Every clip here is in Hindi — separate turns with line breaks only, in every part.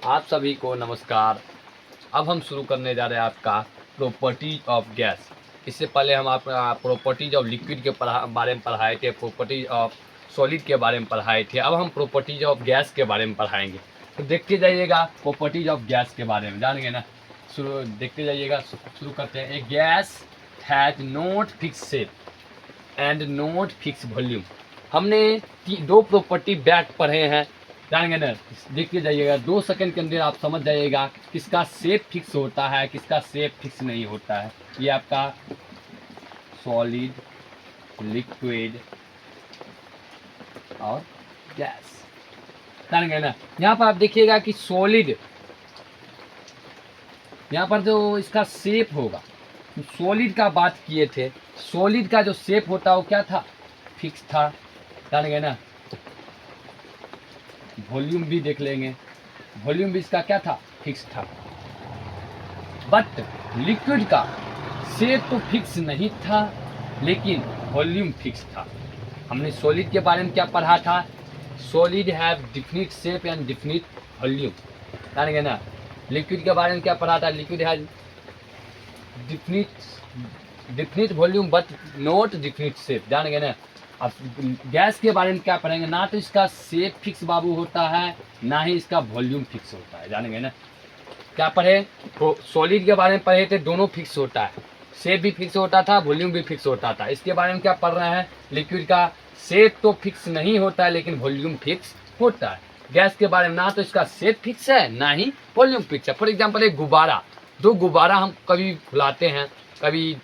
आप सभी को नमस्कार। अब हम शुरू करने जा रहे हैं आपका प्रॉपर्टीज ऑफ गैस। इससे पहले हम आप प्रॉपर्टीज ऑफ लिक्विड के बारे में पढ़ाए थे, प्रॉपर्टीज ऑफ सॉलिड के बारे में पढ़ाए थे। अब हम प्रॉपर्टीज ऑफ गैस के बारे में पढ़ाएंगे, तो देखते जाइएगा। प्रॉपर्टीज ऑफ गैस के बारे में जानेंगे ना, शुरू देखते जाइएगा। शुरू करते हैं। A gas has not fix shape and not fix volume. हमने दो प्रॉपर्टी बैक पढ़े हैं, जानेंगे ना। देखते जाइएगा, 2 सेकंड के अंदर आप समझ जाइएगा किसका शेप फिक्स होता है, किसका शेप फिक्स नहीं होता है। ये आपका सॉलिड, लिक्विड और गैस, जानेंगे ना। यहाँ पर आप देखिएगा कि सॉलिड, यहाँ पर जो इसका शेप होगा, सॉलिड का बात किए थे। सॉलिड का जो शेप होता है वो क्या था, फिक्स था, जानेंगे ना। वॉल्यूम भी देख लेंगे, वॉल्यूम भी इसका क्या था, फिक्स था। बट लिक्विड का शेप तो फिक्स नहीं था, लेकिन वॉल्यूम फिक्स था। हमने सॉलिड के बारे में क्या पढ़ा था, solid have definite shape and definite volume, जानेंगे ना। लिक्विड के बारे में क्या पढ़ा था, liquid has definite volume but not definite shape, जानेंगे ना। अब गैस के बारे में क्या पढ़ेंगे, ना तो इसका शेप फिक्स बाबू होता है, ना ही इसका वॉल्यूम फिक्स होता है, जानेंगे ना। क्या पढ़े, तो सॉलिड के बारे में पढ़े थे, दोनों फिक्स होता है, शेप भी फिक्स होता था, वॉल्यूम भी फिक्स होता था। इसके बारे में क्या पढ़ रहे हैं, लिक्विड का शेप तो फिक्स नहीं होता है, लेकिन वॉल्यूम फिक्स होता है। गैस के बारे में ना तो इसका शेप फिक्स है, ना ही वॉल्यूम फिक्स है। फॉर एग्जाम्पल एक गुब्बारा, दो गुब्बारा हम कभी फुलाते हैं, कभी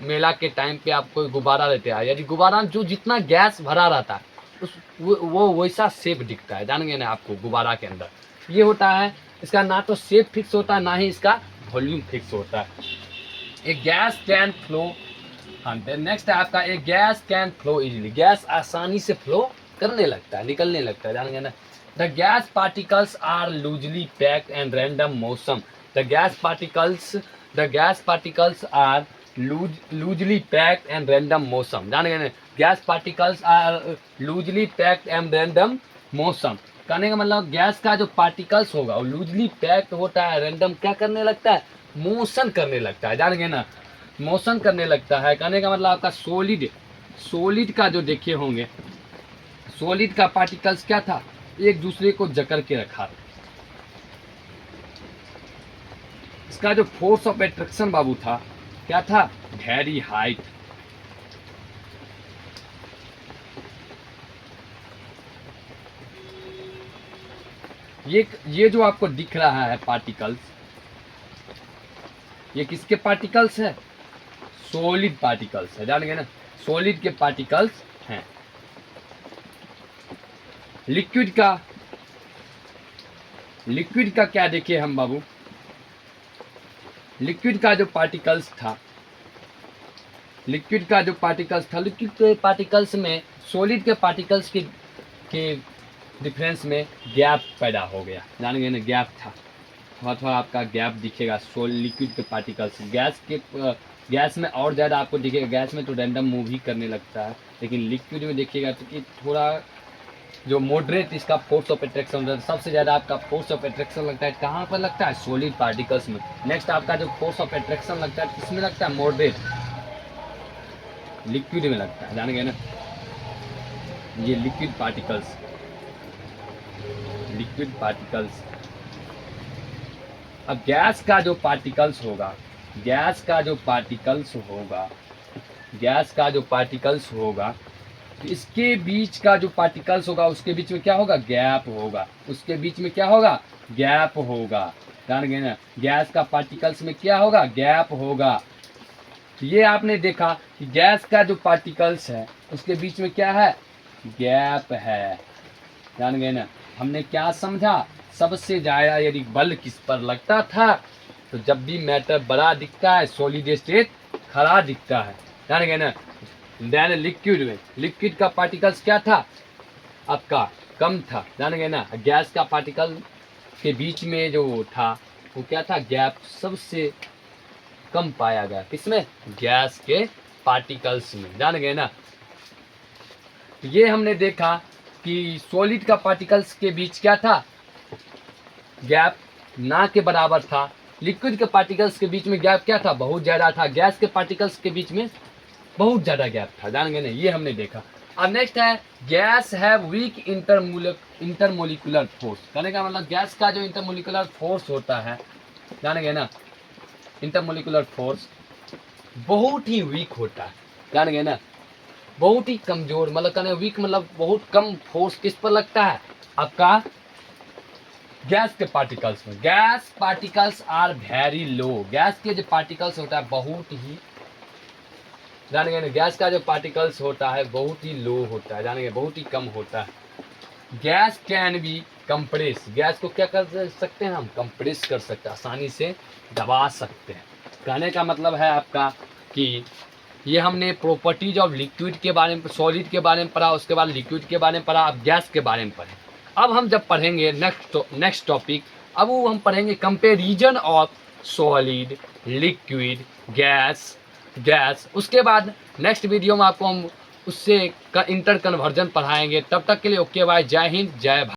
मेला के टाइम पे आप कोई गुब्बारा लेते हैं, यदि गुब्बारा जो जितना गैस भरा रहता है उस वो वैसा शेप दिखता है, जानेंगे ना आपको। गुब्बारा के अंदर ये होता है, इसका ना तो शेप फिक्स होता है, ना ही इसका वॉल्यूम फिक्स होता है। ए गैस कैन फ्लो, हाँ नेक्स्ट है आपका, a gas can flow easily. Gas आसानी से फ्लो करने लगता है, निकलने लगता है, जानेंगे ना। The gas particles are loosely packed and random motion. The gas particles are loosely packed and random motion, जानेंगे ना। Gas particles are loosely packed and random motion, कहने का मतलब गैस का जो पार्टिकल्स होगा वो लूजली पैक्ड होता है, रैंडम क्या करने लगता है, मोशन करने लगता है, जानेंगे ना। मोशन करने लगता है, कहने का मतलब आपका सॉलिड का जो देखे होंगे, सॉलिड का पार्टिकल्स क्या था, एक दूसरे को जकड़ के रखा था। इसका जो फोर्स ऑफ एट्रैक्शन बाबू था, क्या था, वेरी हाइट। ये जो आपको दिख रहा है पार्टिकल्स, ये किसके पार्टिकल्स है, सॉलिड पार्टिकल्स है, जानेंगे ना। सॉलिड के पार्टिकल्स हैं। लिक्विड का क्या देखे हम बाबू, लिक्विड का जो पार्टिकल्स था, लिक्विड के पार्टिकल्स में सॉलिड के पार्टिकल्स के डिफरेंस में गैप पैदा हो गया, जानेंगे ना। गैप था, थोड़ा आपका गैप दिखेगा लिक्विड के पार्टिकल्स। गैस में और ज़्यादा आपको दिखेगा, गैस में तो रैंडम मूव ही करने लगता है, लेकिन लिक्विड में देखिएगा तो कि थोड़ा जो मॉडरेट इसका फोर्स ऑफ एट्रैक्शन, सबसे ज़्यादा आपका फोर्स ऑफ एट्रैक्शन लगता है कहाँ पर लगता है, सॉलिड पार्टिकल्स में। नेक्स्ट आपका जो फोर्स ऑफ एट्रैक्शन लगता है किसमें लगता है, मॉडरेट, लिक्विड में लगता है, जानेंगे ना। ये लिक्विड पार्टिकल्स। अब गैस का जो पार्टिकल्स होगा, तो इसके बीच का जो पार्टिकल्स होगा, उसके बीच में क्या होगा, गैप होगा, उसके बीच में क्या होगा, गैप होगा, जान गए ना। गैस का पार्टिकल्स में क्या होगा, गैप होगा। तो ये आपने देखा कि गैस का जो पार्टिकल्स है उसके बीच में क्या है, गैप है, जान गए ना। हमने क्या समझा, सबसे ज़्यादा यदि बल किस पर लगता था, तो जब भी मैटर बड़ा दिखता है, सॉलिड स्टेट खड़ा दिखता है, जान गए ना। देन लिक्विड का पार्टिकल्स क्या था, आपका कम था, जान गए ना। गैस का पार्टिकल के बीच में जो था वो क्या था, गैप सबसे कम पाया गया, किसमें, गैस के पार्टिकल्स में, जान गए ना। ये हमने देखा कि सॉलिड का पार्टिकल्स के बीच क्या था, गैप ना के बराबर था। लिक्विड के पार्टिकल्स के बीच में गैप क्या था, बहुत ज़्यादा था। गैस के पार्टिकल्स के बीच में बहुत ज़्यादा गैप था, जान गए ना, ये हमने देखा। अब नेक्स्ट है गैस है वीक इंटरमोलिकुलर फोर्स। कहने का मतलब गैस का जो इंटरमोलिकुलर फोर्स होता है, जान गए ना, इंटरमोलिकुलर फोर्स बहुत ही वीक होता है, जान गए ना, बहुत ही कमजोर। मतलब कहने वीक मतलब बहुत कम फोर्स किस पर लगता है, आपका गैस के पार्टिकल्स में। Gas particles are very low. Gas के जो पार्टिकल्स होता है बहुत ही, जान गए ना, गैस का जो पार्टिकल्स होता है बहुत ही लो होता है, जान गए, बहुत ही कम होता है। Gas can be compress. Gas को क्या कर सकते हैं हम, कंप्रेस कर सकते हैं, आसानी से दबा सकते हैं। कहने का मतलब है आपका कि ये हमने प्रॉपर्टीज ऑफ लिक्विड के बारे में, सॉलिड के बारे में पढ़ा, उसके बाद लिक्विड के बारे में पढ़ा, अब गैस के बारे में पढ़े। अब हम जब पढ़ेंगे नेक्स्ट टॉपिक, अब वो हम पढ़ेंगे comparison of solid, liquid, gas. उसके बाद नेक्स्ट वीडियो में आपको हम उससे इंटर कन्वर्जन पढ़ाएंगे। तब तक के लिए ओके बाय, जय हिंद, जय भारत।